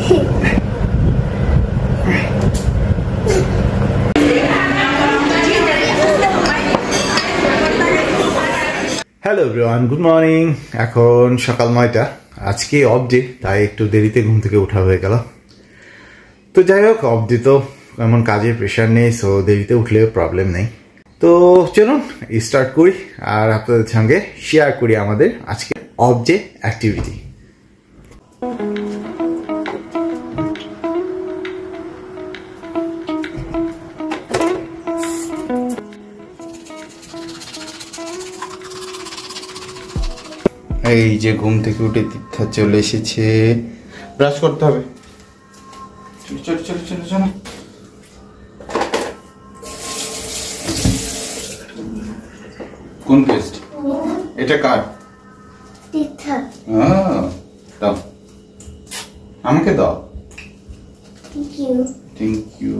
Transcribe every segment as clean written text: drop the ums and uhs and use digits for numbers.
Hello everyone, good morning. এখন সকাল 9টা। আজকে অফ ডে, তাই একটু দেরিতে ঘুম থেকে ওঠা হয়ে গেল। তো যাই হোক, অফ ডে তো এমন কাজের প্রেশার নেই, সো দেরিতে উঠলেও প্রবলেম নেই। তো চলুন স্টার্ট করি আর আপনাদের সঙ্গে শেয়ার করি আমাদের আজকে অফ ডে অ্যাক্টিভিটি। এই যে ঘুম থেকে উঠে তীর্থা চলে এসেছে, ব্রাশ করতে হবে। চলো চলো চলো চলো চলো। কোন পেস্ট এটা? কার? তীর্থা। দাও, আমাকে দাও। Thank you. Thank you.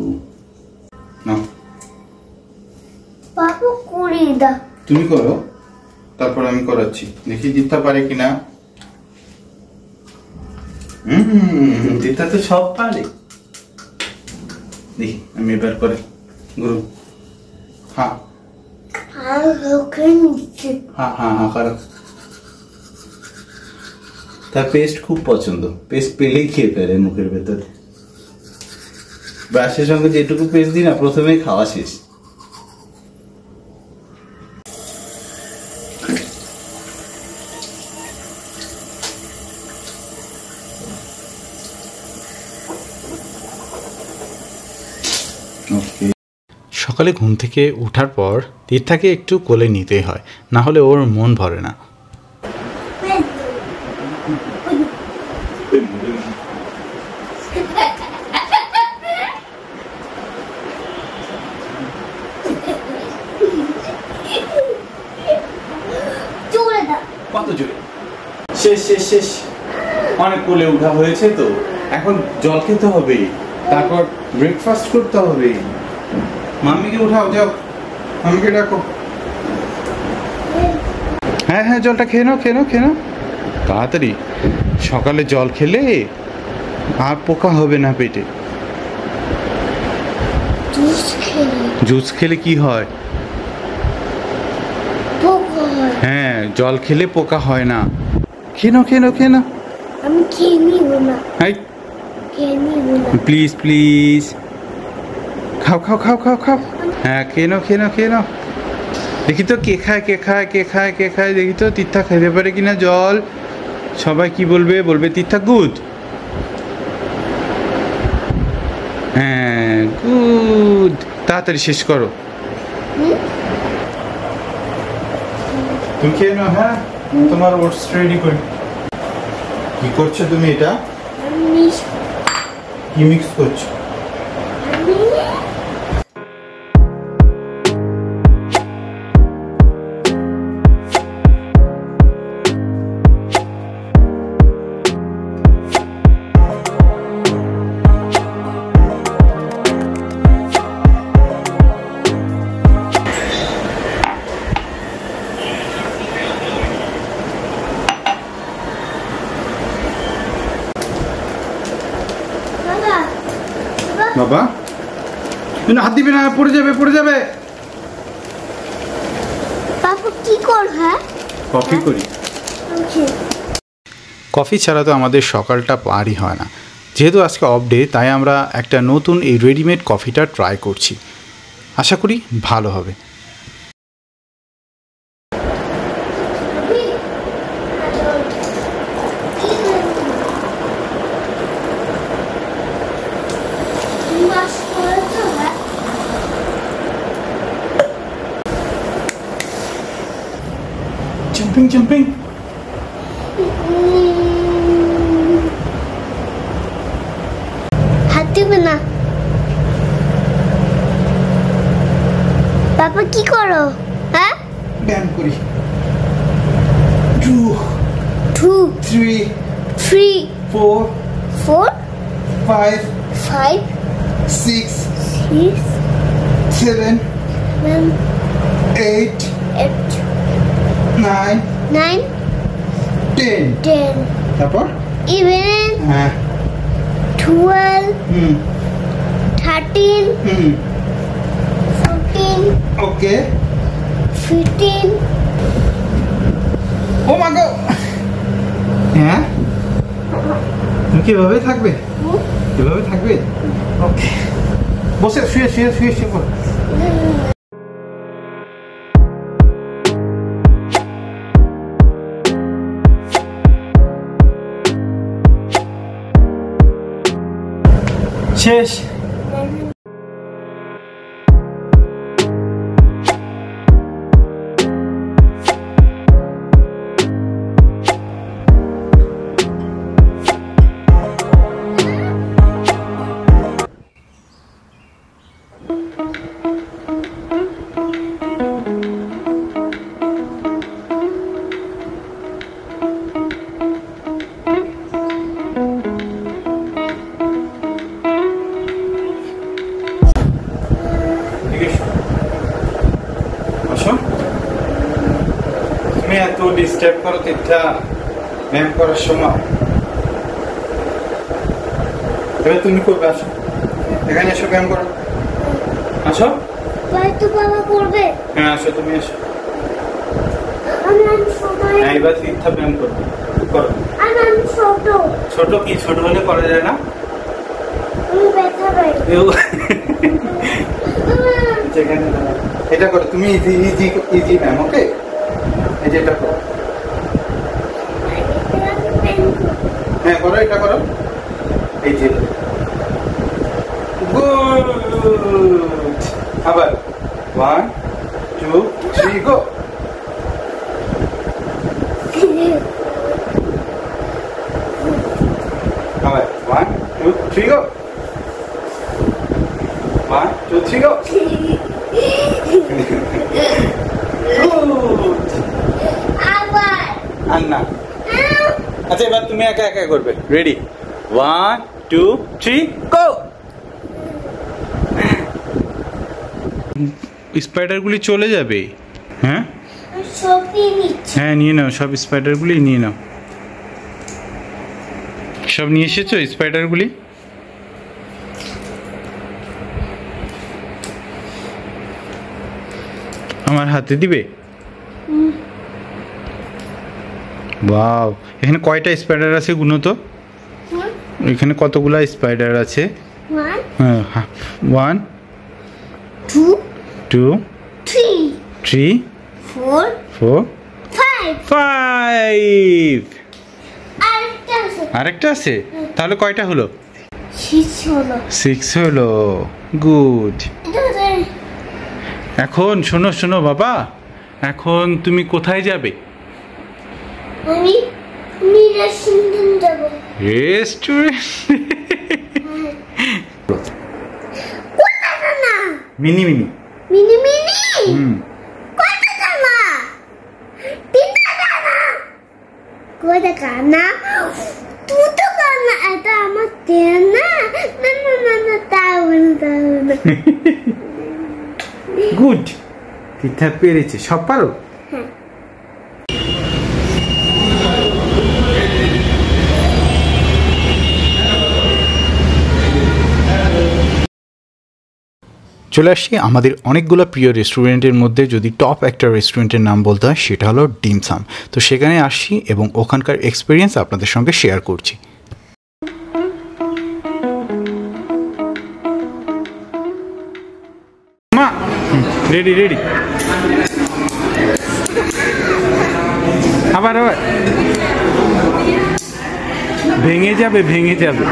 নাও বাবু করে দাও। তুমি করো, তারপর আমি করাচ্ছি, দেখি তীর্থা পারে কিনা। তীর্থা তো সব পারে। দেখি আমি এবার করে গুরু। হ্যাঁ আর ওখানে নিচে। হ্যাঁ হ্যাঁ হ্যাঁ করো। তার পেস্ট খুব পছন্দ, পেস্ট পেলেই খেয়ে ফেলে মুখের ভেতরে। ব্রাশের সঙ্গে যেটুকু পেস্ট দিই না, প্রথমেই খাওয়া শেষ। সকালে ঘুম থেকে ওঠার পর তীর্থাকে একটু কোলে নিতে হয়, না হলে ওর মন ভরে না। কত জোরে? শেষ শেষ শেষ, অনেক কোলে উঠা হয়েছে তো, এখন জল খেতে হবে, তারপর ব্রেকফাস্ট করতে হবে। মাম্মিকে উঠাও, যাও মাম্মিকে ডাকো। হ্যাঁ হ্যাঁ, জলটা খেয়ে নাও খেয়ে নাও খেয়ে নাও তাড়াতাড়ি। সকালে জল খেলে আর পোকা হবে না পেটে। জুস খেলে কি হয়? হ্যাঁ, জল খেলে পোকা হয় না। খেয়ে নাও খেয়ে নাও খেয়ে নাও। আমি খেয়ে নিব না। প্লিজ প্লিজ, খাও খাও খাও খাও খাও। হ্যাঁ খেয়ে নাও খেয়ে নাও খেয়ে নাও। দেখি তো কে খায় কে খায় কে খায় কে খায়, দেখি তো তীর্থা খেতে পারে কিনা জল। সবাই কি বলবে? বলবে তীর্থা গুড। হ্যাঁ গুড, তাড়াতাড়ি শেষ করো। তুমি খেয়ে নাও। হ্যাঁ, তোমার ওটস রেডি করি। কি করছো তুমি? এটা কি মিক্স করছো? বাবা তুমি হাত দিবে না, পড়ে যাবে পড়ে যাবে। বাবু কি কর? হ্যাঁ কফি করি। কফি ছাড়া তো আমাদের সকালটা পারই হয় না। যেহেতু আজকে অফ ডে, তাই আমরা একটা নতুন এই রেডিমেড কফিটা ট্রাই করছি। আশা করি ভালো হবে। Jumping, jumping. হাত দিবে না। বাবা কি করো? হ্যাঁ ব্যায়াম করি। 2 2 3 3 4 4 5 5 6 6 7 8 8 9 9 10 10 তারপর 11 হ্যাঁ 12 13 14 ওকে 15 ও মা গো হ্যাঁ তুমি কিভাবে থাকবে কিভাবে থাকবে ওকে বসে শুয়ে শুয়ে শুয়ে শুয়ে পড়ো। শেষ তুমি এত ডিস্টার্ব করো তিথা ম্যাম করার সময় এবার তুমি করবে আসো এখানে এসো ব্যায়াম করো আসো তো বাবা করবে হ্যাঁ আসো তুমি আসো আমি সময় হ্যাঁ এবার তিথা ব্যায়াম করবে করো আমি ছোট ছোট কি ছোট হলে করা যায় না আমি ব্যথা পাই যেখানে এটা করো তুমি easy easy easy ma'am okay এই যে এটা করো হ্যাঁ করো এটা করো এই যে গুড আবার 1 2 3 গো আবার 1 2 3 গো 1 2 3 গো আবার আন্না আচ্ছা এবার তুমি একা একা করবে রেডি 1 2 3 গো স্পাইডারগুলি চলে যাবে হ্যাঁ সব নিচ্ছি হ্যাঁ নিয়ে নাও সব স্পাইডারগুলি নিয়ে নাও সব নিয়ে এসেছো স্পাইডারগুলি আমার হাতে দিবে ওয়াও এখানে কয়টা স্পাইডার আছে গুনো তো এখানে কতগুলা স্পাইডার আছে 1 2 2 3 3 4 4 5 5 আরেকটা আছে আরেকটা আছে তাহলে কয়টা হলো 6 হলো 6 হলো গুড এখন শোনো শোনো বাবা এখন তুমি কোথায় যাবে আমি রেস্টুরেন্ট যাব রেস্টুরেন্ট কোথায় না মিনি মিনি মিনি মিনি হুম কোথায় না তিনটা না কোথায় কানা তুই তো কানা এটা আমার দেন না না না না না তাও না গুড তিথা পেরেছে সব পারো চলে আসছি আমাদের অনেকগুলো প্রিয় রেস্টুরেন্টের মধ্যে যদি টপ একটা রেস্টুরেন্টের নাম বলতে হয় সেটা হলো ডিমসাম তো সেখানে আসছি এবং ওখানকার এক্সপিরিয়েন্স আপনাদের সঙ্গে শেয়ার করছি মা রেডি রেডি আবার আবার ভেঙে যাবে ভেঙে যাবে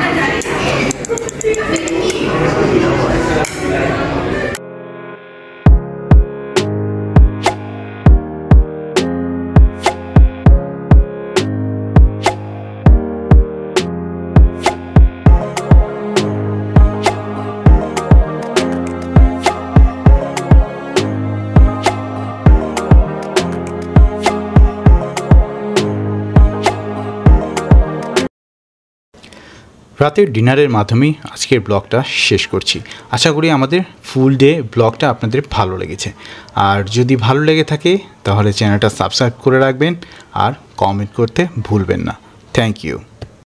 রাতের ডিনারের মাধ্যমেই আজকের ব্লগটা শেষ করছি আশা করি আমাদের ফুল ডে ব্লগটা আপনাদের ভালো লেগেছে আর যদি ভালো লেগে থাকে তাহলে চ্যানেলটা সাবস্ক্রাইব করে রাখবেন আর কমেন্ট করতে ভুলবেন না থ্যাংক ইউ